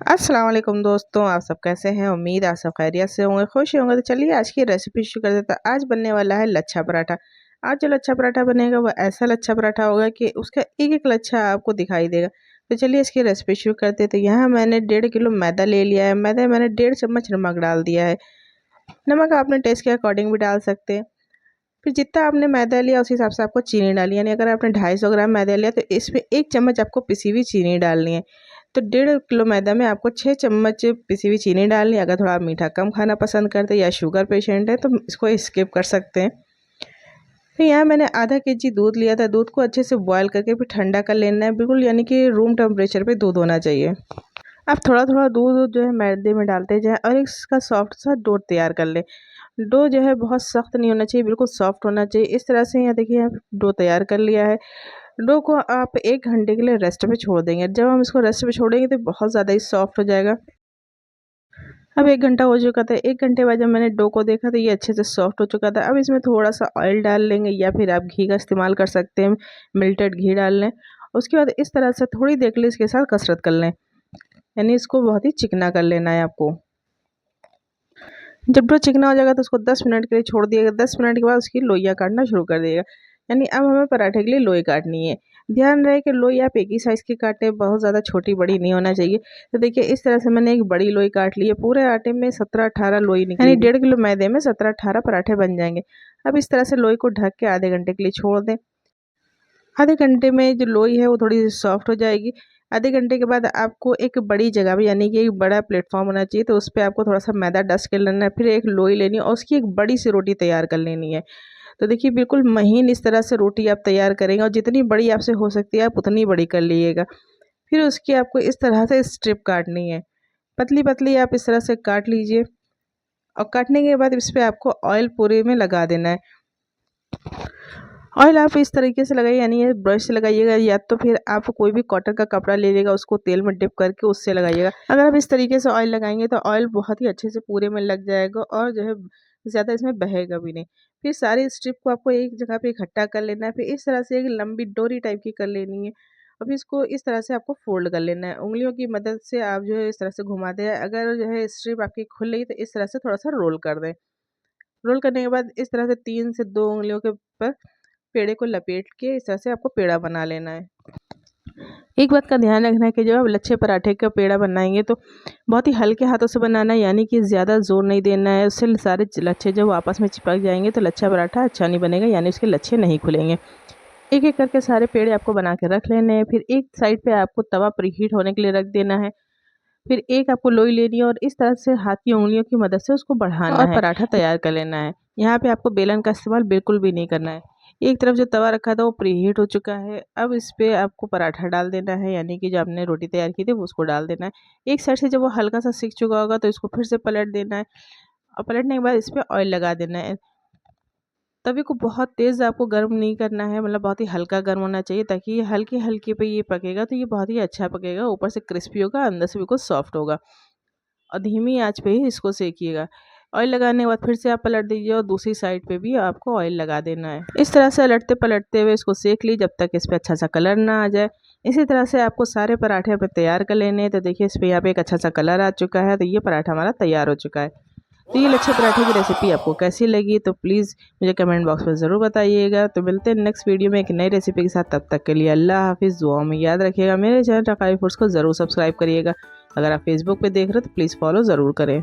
अस्सलाम वालेकुम दोस्तों, आप सब कैसे हैं। उम्मीद आप सब खैरियत से होंगे, खुश होंगे। तो चलिए आज की रेसिपी शुरू कर देते हैं। आज बनने वाला है लच्छा पराठा। आज जो लच्छा पराठा बनेगा वो ऐसा लच्छा पराठा होगा कि उसका एक एक लच्छा आपको दिखाई देगा। तो चलिए इसकी रेसिपी शुरू करते हैं। तो यहाँ मैंने 1.5 किलो मैदा ले लिया है। मैदे मैंने 1.5 चम्मच नमक डाल दिया है। नमक आपने टेस्ट के अकॉर्डिंग भी डाल सकते हैं। फिर जितना आपने मैदा लिया उस हिसाब से आपको चीनी डालनी है। यानी अगर आपने 250 ग्राम मैदा लिया तो इसमें 1 चम्मच आपको पिसी हुई चीनी डालनी है। तो 1.5 किलो मैदा में आपको 6 चम्मच पिसी हुई चीनी डालनी है। अगर थोड़ा आप मीठा कम खाना पसंद करते हैं या शुगर पेशेंट है तो इसको स्किप कर सकते हैं। फिर यहाँ मैंने आधा केजी दूध लिया था। दूध को अच्छे से बॉयल करके फिर ठंडा कर लेना है, बिल्कुल यानी कि रूम टेम्परेचर पे दूध होना चाहिए। आप थोड़ा थोड़ा दूध जो है मैदे में डालते जाएं और इसका सॉफ्ट सा डो तैयार कर लें। डो जो है बहुत सख्त नहीं होना चाहिए, बिल्कुल सॉफ्ट होना चाहिए। इस तरह से यहाँ देखिए डो तैयार कर लिया है। डो को आप 1 घंटे के लिए रेस्ट पे छोड़ देंगे। जब हम इसको रेस्ट पे छोड़ेंगे तो बहुत ज़्यादा ही सॉफ्ट हो जाएगा। अब 1 घंटा हो चुका था। 1 घंटे बाद जब मैंने डो को देखा तो ये अच्छे से सॉफ्ट हो चुका था। अब इसमें थोड़ा सा ऑयल डाल लेंगे या फिर आप घी का इस्तेमाल कर सकते हैं, मेल्टेड घी डाल लें। उसके बाद इस तरह से थोड़ी देर के लिए इसके साथ कसरत कर लें, यानी इसको बहुत ही चिकना कर लेना है आपको। जब डो चिकना हो जाएगा तो उसको 10 मिनट के लिए छोड़ दिएगा। 10 मिनट के बाद उसकी लोइयाँ काटना शुरू कर दिएगा। यानी अब हमें पराठे के लिए लोई काटनी है। ध्यान रहे कि लोई आप एक ही साइज़ की काटें, बहुत ज़्यादा छोटी बड़ी नहीं होना चाहिए। तो देखिए इस तरह से मैंने एक बड़ी लोई काट ली है। पूरे आटे में 17-18 लोई निकली, यानी 1.5 किलो मैदे में 17-18 पराठे बन जाएंगे। अब इस तरह से लोई को ढक के आधे घंटे के लिए छोड़ दें। आधे घंटे में जो लोई है वो थोड़ी सी सॉफ्ट हो जाएगी। आधे घंटे के बाद आपको एक बड़ी जगह पे, यानी कि एक बड़ा प्लेटफॉर्म होना चाहिए, तो उस पर आपको थोड़ा सा मैदा डस्ट कर लेना है। फिर एक लोई लेनी है और उसकी एक बड़ी सी रोटी तैयार कर लेनी है। तो देखिए बिल्कुल महीन इस तरह से रोटी आप तैयार करेंगे और जितनी बड़ी आपसे हो सकती है आप उतनी बड़ी कर लीजिएगा। फिर उसकी आपको इस तरह से स्ट्रिप काटनी है, पतली पतली आप इस तरह से काट लीजिए। और काटने के बाद इस पर आपको ऑयल पूरे में लगा देना है। ऑयल आप इस तरीके से लगाइए, यानी ये ब्रश से लगाइएगा या तो फिर आप कोई भी कॉटन का कपड़ा ले लीजिएगा, उसको तेल में डिप करके उससे लगाइएगा। अगर आप इस तरीके से ऑयल लगाएंगे तो ऑयल बहुत ही अच्छे से पूरे में लग जाएगा और जो है ज़्यादा इसमें बहेगा भी नहीं। फिर सारी स्ट्रिप को आपको एक जगह पे इकट्ठा कर लेना है। फिर इस तरह से एक लंबी डोरी टाइप की कर लेनी है और फिर इसको इस तरह से आपको फोल्ड कर लेना है। उंगलियों की मदद से आप जो है इस तरह से घुमा दें। अगर जो है स्ट्रिप आपकी खुल रही तो इस तरह से थोड़ा सा रोल कर दें। रोल करने के बाद इस तरह से 3 से 2 उंगलियों के ऊपर पेड़े को लपेट के इस तरह से आपको पेड़ा बना लेना है। एक बात का ध्यान रखना है कि जब आप लच्छे पराठे का पेड़ा बनाएंगे तो बहुत ही हल्के हाथों से बनाना है, यानी कि ज़्यादा जोर नहीं देना है। उससे सारे लच्छे जब आपस में चिपक जाएंगे तो लच्छा पराठा अच्छा नहीं बनेगा, यानी उसके लच्छे नहीं खुलेंगे। एक एक करके सारे पेड़े आपको बना के रख लेने हैं। फिर एक साइड पे आपको तवा प्रीहीट होने के लिए रख देना है। फिर एक आपको लोई लेनी है और इस तरह से हाथ की उंगलियों की मदद से उसको बढ़ाना और पराठा तैयार कर लेना है। यहाँ पे आपको बेलन का इस्तेमाल बिल्कुल भी नहीं करना है। एक तरफ जो तवा रखा था वो प्रीहीट हो चुका है। अब इस पे आपको पराठा डाल देना है, यानी कि जो आपने रोटी तैयार की थी वो उसको डाल देना है। एक साइड से जब वो हल्का सा सिक चुका होगा तो इसको फिर से पलट देना है और पलटने के बाद इस पर ऑयल लगा देना है। तवे को बहुत तेज़ आपको गर्म नहीं करना है, मतलब बहुत ही हल्का गर्म होना चाहिए ताकि ये हल्के हल्के पे ये पकेगा तो ये बहुत ही अच्छा पकेगा। ऊपर से क्रिस्पी होगा, अंदर से बिल्कुल सॉफ्ट होगा। और धीमी आंच पे ही इसको सेकिएगा। ऑयल लगाने के बाद फिर से आप पलट दीजिए और दूसरी साइड पे भी आपको ऑयल लगा देना है। इस तरह से पलटते पलटते हुए इसको सेक ली जब तक इस पर अच्छा सा कलर ना आ जाए। इसी तरह से आपको सारे पराठे अपने तैयार कर लेने हैं। तो देखिए इस पर यहाँ पे एक अच्छा सा कलर आ चुका है, तो ये पराठा हमारा तैयार हो चुका है। तो ये लच्छे पराठे की रेसिपी आपको कैसी लगी तो प्लीज़ मुझे कमेंट बॉक्स में ज़रूर बताइएगा। तो मिलते हैं नेक्स्ट वीडियो में एक नई रेसिपी के साथ। तब तक के लिए अल्लाह हाफिज़। दुआ में याद रखिएगा। मेरे चैनल रकाई फूड्स को ज़रूर सब्सक्राइब करिएगा। अगर आप फेसबुक पे देख रहे हो तो प्लीज़ फॉलो ज़रूर करें।